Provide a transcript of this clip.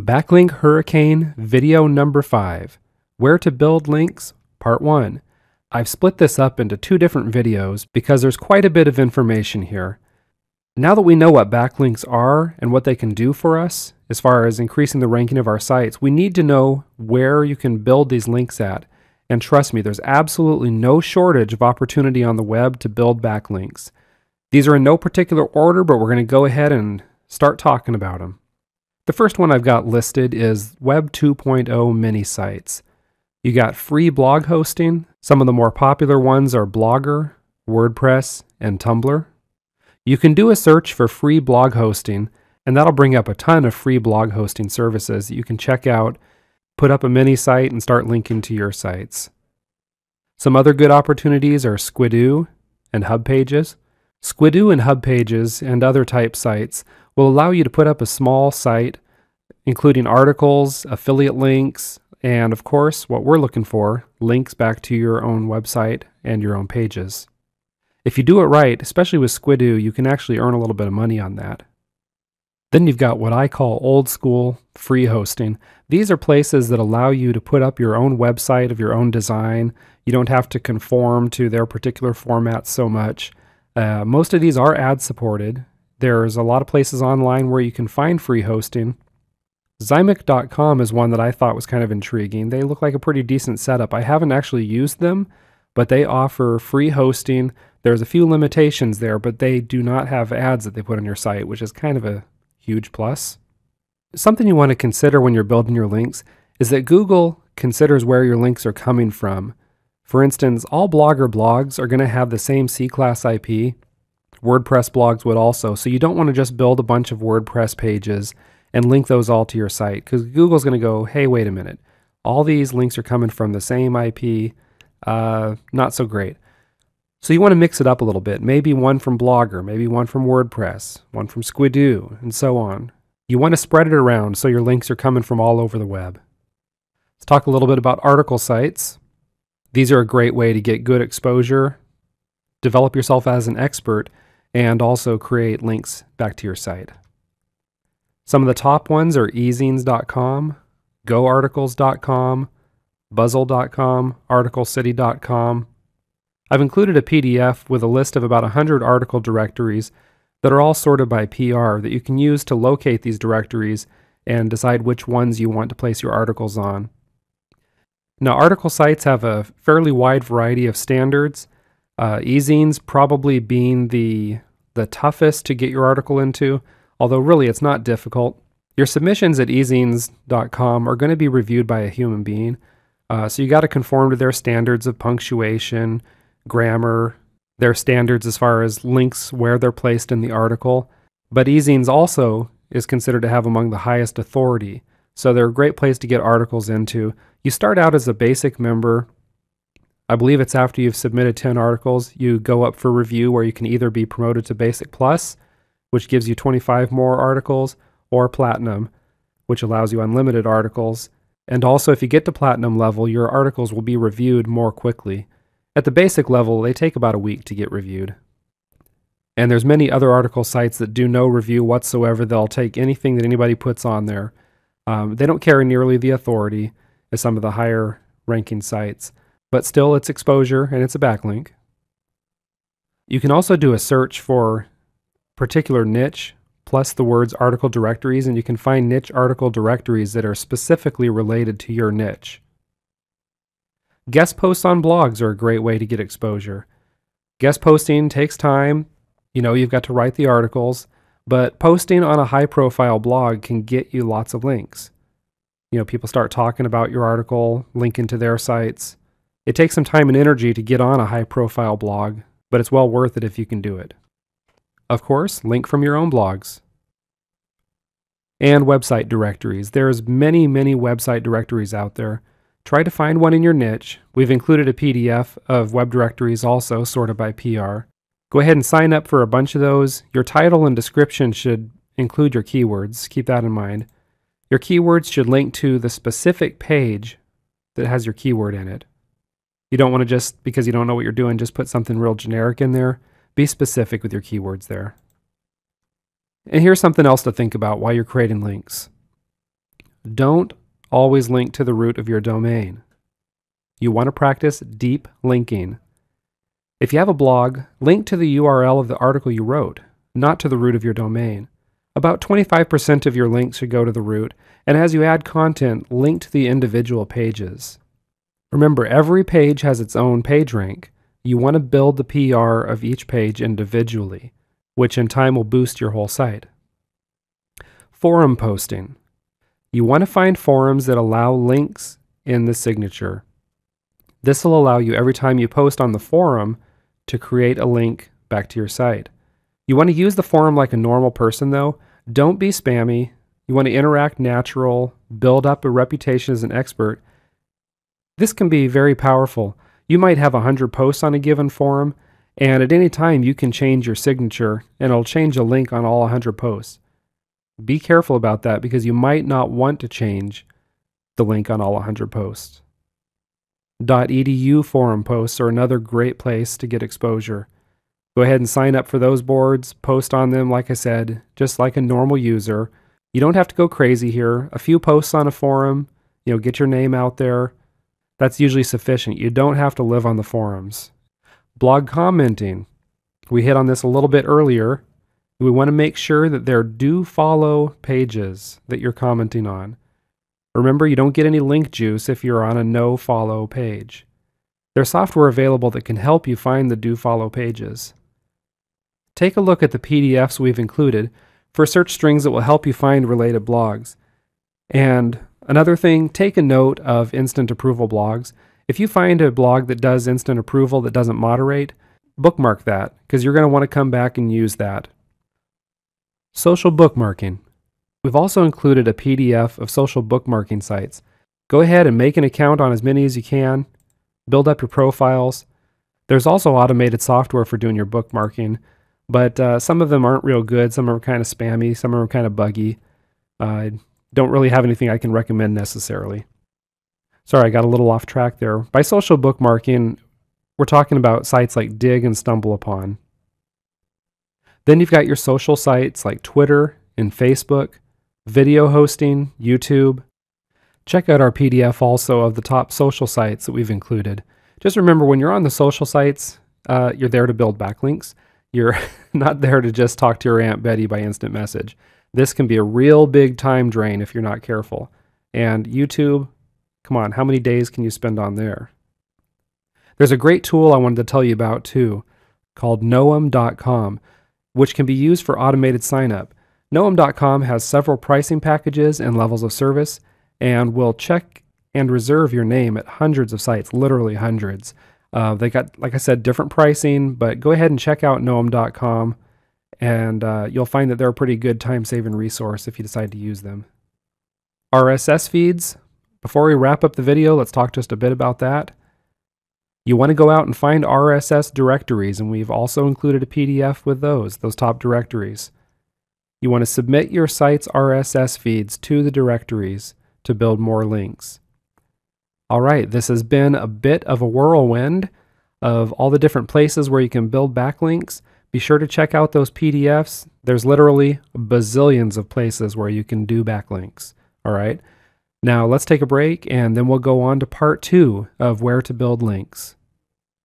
Backlink Hurricane Video Number 5, Where to Build Links, Part 1. I've split this up into two different videos because there's quite a bit of information here. Now that we know what backlinks are and what they can do for us, as far as increasing the ranking of our sites, we need to know where you can build these links at. And trust me, there's absolutely no shortage of opportunity on the web to build backlinks. These are in no particular order, but we're going to go ahead and start talking about them. The first one I've got listed is Web 2.0 mini sites. You got free blog hosting. Some of the more popular ones are Blogger, WordPress, and Tumblr. You can do a search for free blog hosting, and that'll bring up a ton of free blog hosting services that you can check out, put up a mini site, and start linking to your sites. Some other good opportunities are Squidoo and HubPages. Squidoo and HubPages and other type sites will allow you to put up a small site, including articles, affiliate links, and of course, what we're looking for, links back to your own website and your own pages. If you do it right, especially with Squidoo, you can actually earn a little bit of money on that. Then you've got what I call old school free hosting. These are places that allow you to put up your own website of your own design. You don't have to conform to their particular format so much. Most of these are ad supported. There's a lot of places online where you can find free hosting. Zymic.com is one that I thought was kind of intriguing. They look like a pretty decent setup. I haven't actually used them, but they offer free hosting. There's a few limitations there, but they do not have ads that they put on your site, which is kind of a huge plus. Something you want to consider when you're building your links is that Google considers where your links are coming from. For instance, all Blogger blogs are going to have the same C-class IP. WordPress blogs would also, so you don't want to just build a bunch of WordPress pages and link those all to your site, because Google's going to go, hey, wait a minute, all these links are coming from the same IP, not so great. So you want to mix it up a little bit, maybe one from Blogger, maybe one from WordPress, one from Squidoo, and so on. You want to spread it around so your links are coming from all over the web. Let's talk a little bit about article sites. These are a great way to get good exposure, develop yourself as an expert, and also create links back to your site. Some of the top ones are ezines.com, goarticles.com, buzzle.com, articlecity.com. I've included a PDF with a list of about 100 article directories that are all sorted by PR that you can use to locate these directories and decide which ones you want to place your articles on. Now, article sites have a fairly wide variety of standards. Ezines probably being the toughest to get your article into, although really it's not difficult. Your submissions at ezines.com are going to be reviewed by a human being, so you got to conform to their standards of punctuation, grammar, their standards as far as links where they're placed in the article. But Ezines also is considered to have among the highest authority, so they're a great place to get articles into. You start out as a basic member. I believe it's after you've submitted 10 articles, you go up for review where you can either be promoted to Basic Plus, which gives you 25 more articles, or Platinum, which allows you unlimited articles. And also, if you get to Platinum level, your articles will be reviewed more quickly. At the basic level, they take about a week to get reviewed. And there's many other article sites that do no review whatsoever. They'll take anything that anybody puts on there. They don't carry nearly the authority as some of the higher ranking sites, but still it's exposure and it's a backlink. You can also do a search for particular niche plus the words article directories, and you can find niche article directories that are specifically related to your niche. Guest posts on blogs are a great way to get exposure. Guest posting takes time. You've got to write the articles, but posting on a high-profile blog can get you lots of links. People start talking about your article, linking to their sites. It takes some time and energy to get on a high-profile blog, but it's well worth it if you can do it. Of course, link from your own blogs. And website directories. There's many, many website directories out there. Try to find one in your niche. We've included a PDF of web directories also, sorted by PR. Go ahead and sign up for a bunch of those. Your title and description should include your keywords. Keep that in mind. Your keywords should link to the specific page that has your keyword in it. You don't want to just, because you don't know what you're doing, just put something real generic in there. Be specific with your keywords there. And here's something else to think about while you're creating links. don't always link to the root of your domain. You want to practice deep linking. If you have a blog, link to the URL of the article you wrote, not to the root of your domain. About 25% of your links should go to the root, and as you add content, link to the individual pages. Remember, every page has its own PageRank. You want to build the PR of each page individually, which in time will boost your whole site. Forum posting. You want to find forums that allow links in the signature. This will allow you every time you post on the forum to create a link back to your site. You want to use the forum like a normal person though. Don't be spammy. You want to interact natural, build up a reputation as an expert. This can be very powerful. You might have 100 posts on a given forum, and at any time you can change your signature and it'll change a link on all 100 posts. Be careful about that because you might not want to change the link on all 100 posts. .edu forum posts are another great place to get exposure. Go ahead and sign up for those boards, post on them, like I said, just like a normal user. You don't have to go crazy here. A few posts on a forum, get your name out there. That's usually sufficient. You don't have to live on the forums. Blog commenting. We hit on this a little bit earlier. We want to make sure that there do follow pages that you're commenting on. Remember, you don't get any link juice if you're on a no follow page. There's software available that can help you find the do follow pages. Take a look at the PDFs we've included for search strings that will help you find related blogs. And another thing, take a note of instant approval blogs. If you find a blog that does instant approval that doesn't moderate, bookmark that because you're going to want to come back and use that. Social bookmarking. We've also included a PDF of social bookmarking sites. Go ahead and make an account on as many as you can. Build up your profiles. There's also automated software for doing your bookmarking, but some of them aren't real good. Some are kind of spammy. Some are kind of buggy. Don't really have anything I can recommend necessarily. Sorry, I got a little off track there. By social bookmarking, we're talking about sites like Digg and StumbleUpon. Then you've got your social sites like Twitter and Facebook, video hosting, YouTube. Check out our PDF also of the top social sites that we've included. Just remember, when you're on the social sites, you're there to build backlinks. You're not there to just talk to your Aunt Betty by instant message. This can be a real big time drain if you're not careful. And YouTube, come on, how many days can you spend on there? There's a great tool I wanted to tell you about too, called Knowem.com, which can be used for automated sign-up. Knowem.com has several pricing packages and levels of service, and will check and reserve your name at hundreds of sites, literally hundreds. They got, like I said, different pricing, but go ahead and check out Knowem.com, and you'll find that they're a pretty good time-saving resource if you decide to use them. RSS feeds. Before we wrap up the video, let's talk just a bit about that. You want to go out and find RSS directories, and we've also included a PDF with those top directories. You want to submit your site's RSS feeds to the directories to build more links. All right, this has been a bit of a whirlwind of all the different places where you can build backlinks. Be sure to check out those PDFs. There's literally bazillions of places where you can do backlinks. All right, now let's take a break and then we'll go on to part 2 of where to build links.